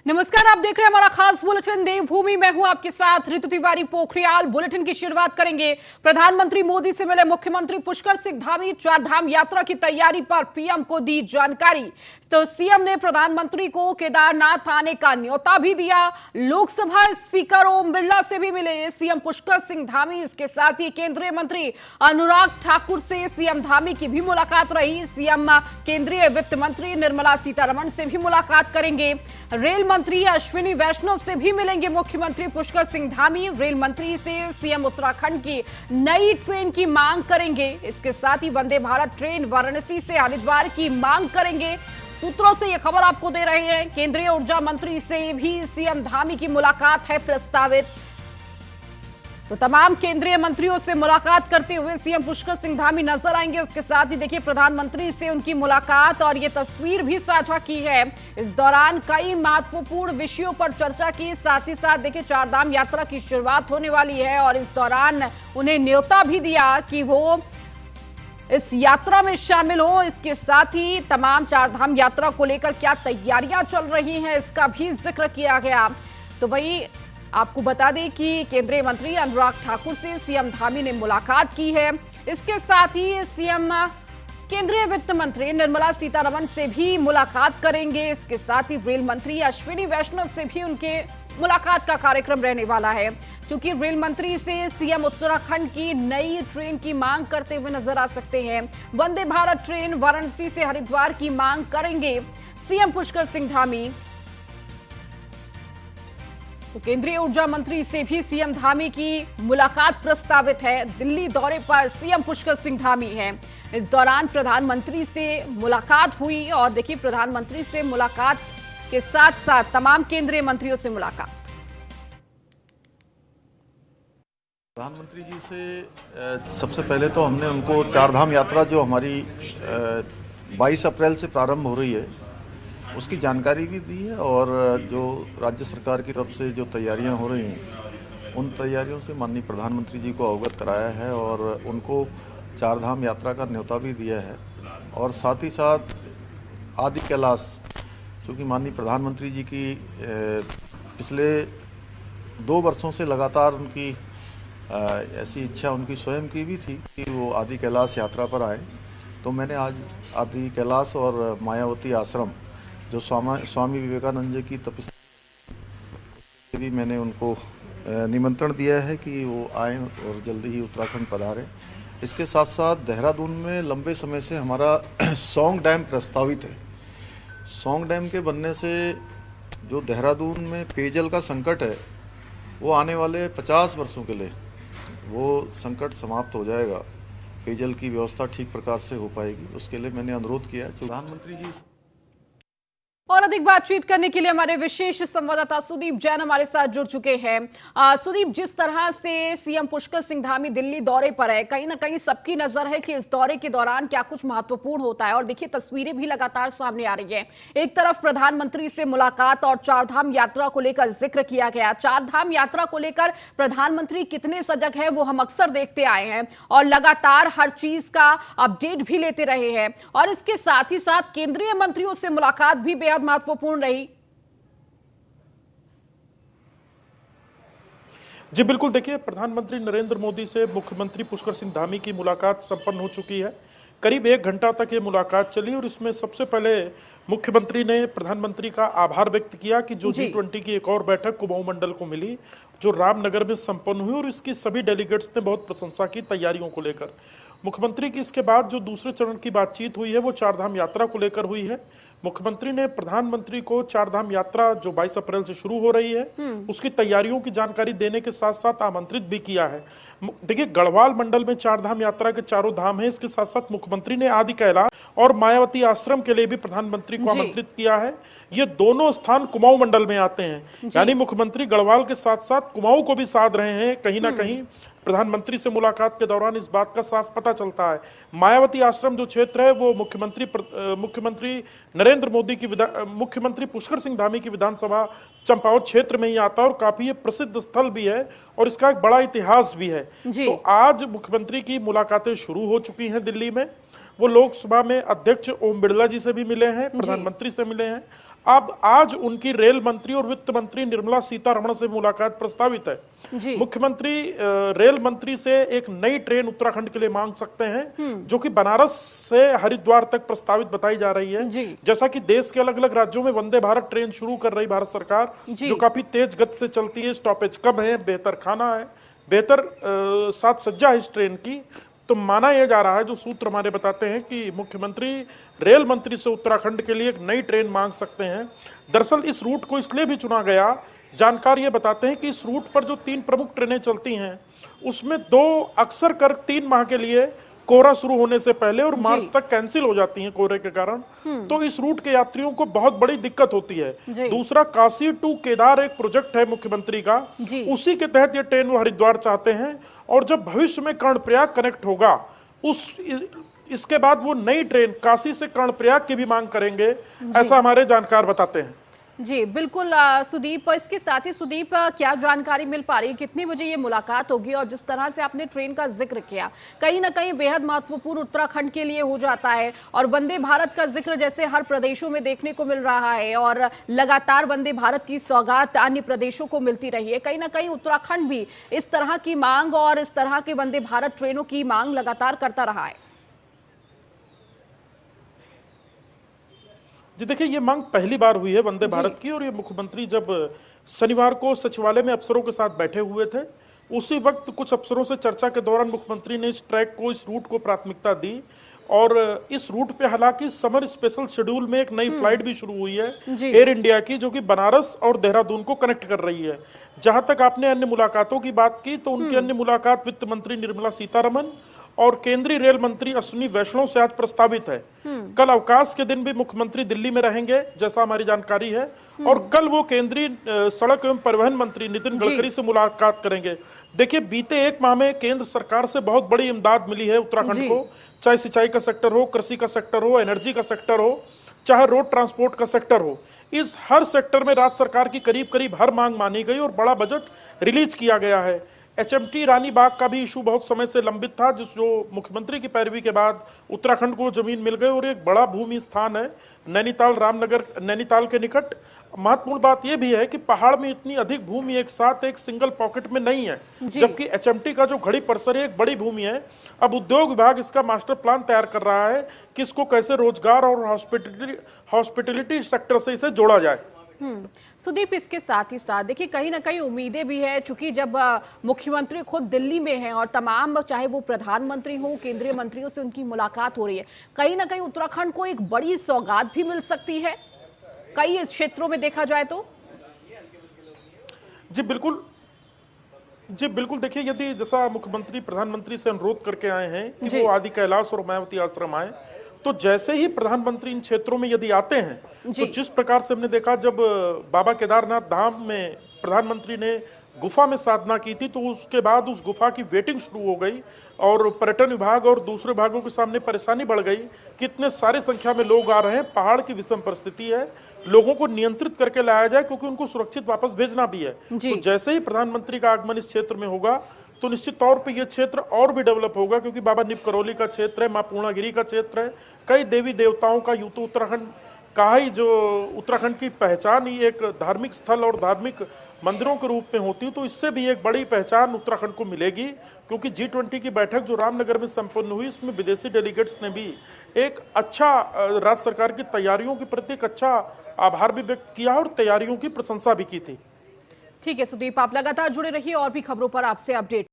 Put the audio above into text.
नमस्कार, आप देख रहे हैं हमारा खास बुलेटिन देवभूमि। मैं हूं आपके साथ ऋतु तिवारी पोखरियाल। बुलेटिन की शुरुआत करेंगे। प्रधानमंत्री मोदी से मिले मुख्यमंत्री पुष्कर सिंह धामी। चारधाम यात्रा की तैयारी पर पीएम को दी जानकारी। तो सीएम ने प्रधानमंत्री को केदारनाथ आने का न्योता भी दिया। लोकसभा स्पीकर ओम बिरला से भी मिले सीएम पुष्कर सिंह धामी। इसके साथ ही केंद्रीय मंत्री अनुराग ठाकुर से सीएम धामी की भी मुलाकात रही। सीएम केंद्रीय वित्त मंत्री निर्मला सीतारमण से भी मुलाकात करेंगे। रेल मंत्री अश्विनी वैष्णव से भी मिलेंगे मुख्यमंत्री पुष्कर सिंह धामी। रेल मंत्री से सीएम उत्तराखंड की नई ट्रेन की मांग करेंगे। इसके साथ ही वंदे भारत ट्रेन वाराणसी से हरिद्वार की मांग करेंगे। सूत्रों से यह खबर आपको दे रहे हैं। केंद्रीय ऊर्जा मंत्री से भी सीएम धामी की मुलाकात है प्रस्तावित। तो तमाम केंद्रीय मंत्रियों से मुलाकात करते हुए सीएम पुष्कर सिंह धामी नजर आएंगे। इसके साथ ही देखिए प्रधानमंत्री से उनकी मुलाकात और ये तस्वीर भी साझा की है। इस दौरान कई महत्वपूर्ण विषयों पर चर्चा की। साथ ही साथ देखिए चारधाम यात्रा की शुरुआत होने वाली है और इस दौरान उन्हें न्योता भी दिया कि वो इस यात्रा में शामिल हो। इसके साथ ही तमाम चारधाम यात्रा को लेकर क्या तैयारियां चल रही हैं इसका भी जिक्र किया गया। तो वही आपको बता दें कि केंद्रीय मंत्री अनुराग ठाकुर से सीएम धामी ने मुलाकात की है। इसके साथ ही सीएम केंद्रीय वित्त मंत्री निर्मला सीतारमण से भी मुलाकात करेंगे। इसके साथ ही रेल मंत्री अश्विनी वैष्णव से भी उनके मुलाकात का कार्यक्रम रहने वाला है। क्योंकि रेल मंत्री से सीएम उत्तराखंड की नई ट्रेन की मांग करते हुए नजर आ सकते हैं। वंदे भारत ट्रेन वाराणसी से हरिद्वार की मांग करेंगे सीएम पुष्कर सिंह धामी। तो केंद्रीय ऊर्जा मंत्री से भी सीएम धामी की मुलाकात प्रस्तावित है। दिल्ली दौरे पर सीएम पुष्कर सिंह धामी हैं। इस दौरान प्रधानमंत्री से मुलाकात हुई और देखिए प्रधानमंत्री से मुलाकात के साथ साथ तमाम केंद्रीय मंत्रियों से मुलाकात। प्रधानमंत्री जी से सबसे पहले तो हमने उनको चारधाम यात्रा जो हमारी 22 अप्रैल से प्रारंभ हो रही है उसकी जानकारी भी दी है और जो राज्य सरकार की तरफ से जो तैयारियां हो रही हैं उन तैयारियों से माननीय प्रधानमंत्री जी को अवगत कराया है और उनको चारधाम यात्रा का न्योता भी दिया है। और साथ ही साथ आदि कैलाश, क्योंकि माननीय प्रधानमंत्री जी की पिछले 2 वर्षों से लगातार उनकी ऐसी इच्छा उनकी स्वयं की भी थी कि वो आदि कैलाश यात्रा पर आए। तो मैंने आज आदि कैलाश और मायावती आश्रम जो स्वामी विवेकानंद जी की तपस्या भी मैंने उनको निमंत्रण दिया है कि वो आएँ और जल्दी ही उत्तराखंड पधारें। इसके साथ साथ देहरादून में लंबे समय से हमारा सौंग डैम प्रस्तावित है। सौंग डैम के बनने से जो देहरादून में पेयजल का संकट है वो आने वाले 50 वर्षों के लिए वो संकट समाप्त हो जाएगा। पेयजल की व्यवस्था ठीक प्रकार से हो पाएगी। उसके लिए मैंने अनुरोध किया है प्रधानमंत्री जी। और अधिक बातचीत करने के लिए हमारे विशेष संवाददाता सुदीप जैन हमारे साथ जुड़ चुके हैं। सुदीप, जिस तरह से सीएम पुष्कर सिंह धामी दिल्ली दौरे पर है, कहीं ना कहीं सबकी नजर है कि इस दौरे के दौरान क्या कुछ महत्वपूर्ण होता है। और देखिए तस्वीरें भी लगातार सामने आ रही हैं। एक तरफ प्रधानमंत्री से मुलाकात और चारधाम यात्रा को लेकर जिक्र किया गया। चारधाम यात्रा को लेकर प्रधानमंत्री कितने सजग है वो हम अक्सर देखते आए हैं और लगातार हर चीज का अपडेट भी लेते रहे हैं। और इसके साथ ही साथ केंद्रीय मंत्रियों से मुलाकात भी बेहद महत्वपूर्ण रही। जी बिल्कुल, देखिए प्रधानमंत्री नरेंद्र मोदी से मुख्यमंत्री पुष्कर सिंह धामी की मुलाकात संपन्न हो चुकी है। करीब 1 घंटा तक ये मुलाकात चली और इसमें सबसे पहले मुख्यमंत्री ने प्रधानमंत्री का आभार व्यक्त किया कि जो G20 की एक और बैठक कुमाऊं मंडल को मिली जो रामनगर में संपन्न हुई और इसकी सभी डेलीगेट्स ने बहुत प्रशंसा की तैयारियों को लेकर। मुख्यमंत्री की इसके बाद जो दूसरे चरण की बातचीत हुई है वो चारधाम यात्रा को लेकर हुई है। मुख्यमंत्री ने प्रधानमंत्री को चारधाम यात्रा जो 22 अप्रैल से शुरू हो रही है उसकी तैयारियों की जानकारी देने के साथ साथ आमंत्रित भी किया है। देखिए गढ़वाल मंडल में चारधाम यात्रा के चारों धाम है। इसके साथ साथ मुख्यमंत्री ने आदि कैलाश और मायावती आश्रम के लिए भी प्रधानमंत्री को आमंत्रित किया है। ये दोनों स्थान कुमाऊं मंडल में आते हैं, यानी मुख्यमंत्री गढ़वाल के साथ साथ कुमाऊं को भी साध रहे हैं। कहीं ना कहीं प्रधानमंत्री से मुलाकात के दौरान इस बात का साफ पता चलता है। मायावती आश्रम जो क्षेत्र है वो मुख्यमंत्री नरेंद्र मोदी की मुख्यमंत्री पुष्कर सिंह धामी की विधानसभा चंपावत क्षेत्र में ही आता है और काफी ये प्रसिद्ध स्थल भी है और इसका एक बड़ा इतिहास भी है। तो आज मुख्यमंत्री की मुलाकातें शुरू हो चुकी हैं दिल्ली में। वो लोकसभा में अध्यक्ष ओम बिरला जी से भी मिले हैं, प्रधानमंत्री से मिले हैं। अब आज उनकी रेल मंत्री और वित्त मंत्री निर्मला सीतारमण से मुलाकात प्रस्तावित है। जी। मुख्यमंत्री रेल मंत्री से एक नई ट्रेन उत्तराखंड के लिए मांग सकते हैं, जो कि बनारस से हरिद्वार तक प्रस्तावित बताई जा रही है। जी। जैसा कि देश के अलग अलग राज्यों में वंदे भारत ट्रेन शुरू कर रही भारत सरकार, जो काफी तेज गति से चलती है, स्टॉपेज कम है, बेहतर खाना है, बेहतर साज सज्जा है इस ट्रेन की। तो माना यह जा रहा है, जो सूत्र हमारे बताते हैं, कि मुख्यमंत्री रेल मंत्री से उत्तराखंड के लिए एक नई ट्रेन मांग सकते हैं। दरअसल इस रूट को इसलिए भी चुना गया, जानकार ये बताते हैं कि इस रूट पर जो 3 प्रमुख ट्रेनें चलती हैं, उसमें 2 अक्सर कर 3 माह के लिए कोहरा शुरू होने से पहले और मार्च तक कैंसिल हो जाती हैं कोहरे के कारण। तो इस रूट के यात्रियों को बहुत बड़ी दिक्कत होती है। दूसरा, काशी टू केदार एक प्रोजेक्ट है मुख्यमंत्री का, उसी के तहत ये ट्रेन वो हरिद्वार चाहते हैं। और जब भविष्य में कर्णप्रयाग कनेक्ट होगा, इसके बाद वो नई ट्रेन काशी से कर्णप्रयाग की भी मांग करेंगे, ऐसा हमारे जानकार बताते हैं। जी बिल्कुल सुदीप, इसके साथ ही सुदीप, क्या जानकारी मिल पा रही है कितनी बजे ये मुलाकात होगी? और जिस तरह से आपने ट्रेन का जिक्र किया, कहीं ना कहीं बेहद महत्वपूर्ण उत्तराखंड के लिए हो जाता है, और वंदे भारत का जिक्र जैसे हर प्रदेशों में देखने को मिल रहा है, और लगातार वंदे भारत की सौगात अन्य प्रदेशों को मिलती रही है, कहीं ना कहीं उत्तराखंड भी इस तरह की मांग और इस तरह के वंदे भारत ट्रेनों की मांग लगातार करता रहा है। जी देखिए, ये मांग पहली बार हुई है वंदे भारत की, और ये मुख्यमंत्री जब शनिवार को सचिवालय में अफसरों के साथ बैठे हुए थे, उसी वक्त कुछ अफसरों से चर्चा के दौरान मुख्यमंत्री ने इस ट्रैक को, इस रूट को प्राथमिकता दी। और इस रूट पे हालांकि समर स्पेशल शेड्यूल में एक नई फ्लाइट भी शुरू हुई है एयर इंडिया की, जो कि बनारस और देहरादून को कनेक्ट कर रही है। जहां तक आपने अन्य मुलाकातों की बात की, तो उनकी अन्य मुलाकात वित्त मंत्री निर्मला सीतारमण और केंद्रीय रेल मंत्री अश्विनी वैष्णव से आज प्रस्तावित है। कल अवकाश के दिन भी मुख्यमंत्री दिल्ली में रहेंगे, जैसा हमारी जानकारी है, और कल वो केंद्रीय सड़क एवं परिवहन मंत्री नितिन गडकरी से मुलाकात करेंगे। देखिए, बीते 1 माह में केंद्र सरकार से बहुत बड़ी इमदाद मिली है उत्तराखंड को, चाहे सिंचाई का सेक्टर हो, कृषि का सेक्टर हो, एनर्जी का सेक्टर हो, चाहे रोड ट्रांसपोर्ट का सेक्टर हो। इस हर सेक्टर में राज्य सरकार की करीब करीब हर मांग मानी गई और बड़ा बजट रिलीज किया गया है। HMT रानी बाग का भी इशू बहुत समय से लंबित था, जो मुख्यमंत्री की पैरवी के बाद उत्तराखंड को जमीन मिल गई, और एक बड़ा भूमि स्थान है नैनीताल, रामनगर, नैनीताल के निकट। महत्वपूर्ण बात यह भी है कि पहाड़ में इतनी अधिक भूमि एक साथ एक सिंगल पॉकेट में नहीं है, जबकि HMT का जो घड़ी परिसर है एक बड़ी भूमि है। अब उद्योग विभाग इसका मास्टर प्लान तैयार कर रहा है कि इसको कैसे रोजगार और हॉस्पिटलिटी सेक्टर से इसे जोड़ा जाए। सुदीप, इसके साथ ही साथ देखिए, कहीं ना कहीं उम्मीदें भी है, चूंकि जब मुख्यमंत्री खुद दिल्ली में हैं और तमाम, चाहे वो प्रधानमंत्री हो, केंद्रीय मंत्रियों से उनकी मुलाकात हो रही है, कहीं ना कहीं उत्तराखंड को एक बड़ी सौगात भी मिल सकती है कई क्षेत्रों में देखा जाए तो। जी बिल्कुल, जी बिल्कुल। देखिए, यदि जैसा मुख्यमंत्री प्रधानमंत्री से अनुरोध करके आए हैं कि वो आदि कैलाश और मायावती आश्रम आए, तो जैसे ही प्रधानमंत्री इन क्षेत्रों में यदि आते हैं, तो जिस प्रकार से हमने देखा जब बाबा केदारनाथ धाम में प्रधानमंत्री ने गुफा में साधना की थी, तो उसके बाद उस गुफा की वेटिंग शुरू हो गई और पर्यटन विभाग और दूसरे विभागों के सामने परेशानी बढ़ गई कि इतने सारे संख्या में लोग आ रहे हैं, पहाड़ की विषम परिस्थिति है, लोगों को नियंत्रित करके लाया जाए, क्योंकि उनको सुरक्षित वापस भेजना भी है। तो जैसे ही प्रधानमंत्री का आगमन इस क्षेत्र में होगा, तो निश्चित तौर पे ये क्षेत्र और भी डेवलप होगा, क्योंकि बाबा नीप करौली का क्षेत्र है, माँ पूर्णागिरी का क्षेत्र है, कई देवी देवताओं का यूं तो उत्तराखंड का ही, जो उत्तराखंड की पहचान ही एक धार्मिक स्थल और धार्मिक मंदिरों के रूप में होती है, तो इससे भी एक बड़ी पहचान उत्तराखंड को मिलेगी। क्योंकि G20 की बैठक जो रामनगर में संपन्न हुई, इसमें विदेशी डेलीगेट्स ने भी एक अच्छा राज्य सरकार की तैयारियों के प्रति एक अच्छा आभार भी व्यक्त किया और तैयारियों की प्रशंसा भी की थी। ठीक है सुदीप, आप लगातार जुड़े रहिए और भी खबरों पर आपसे अपडेट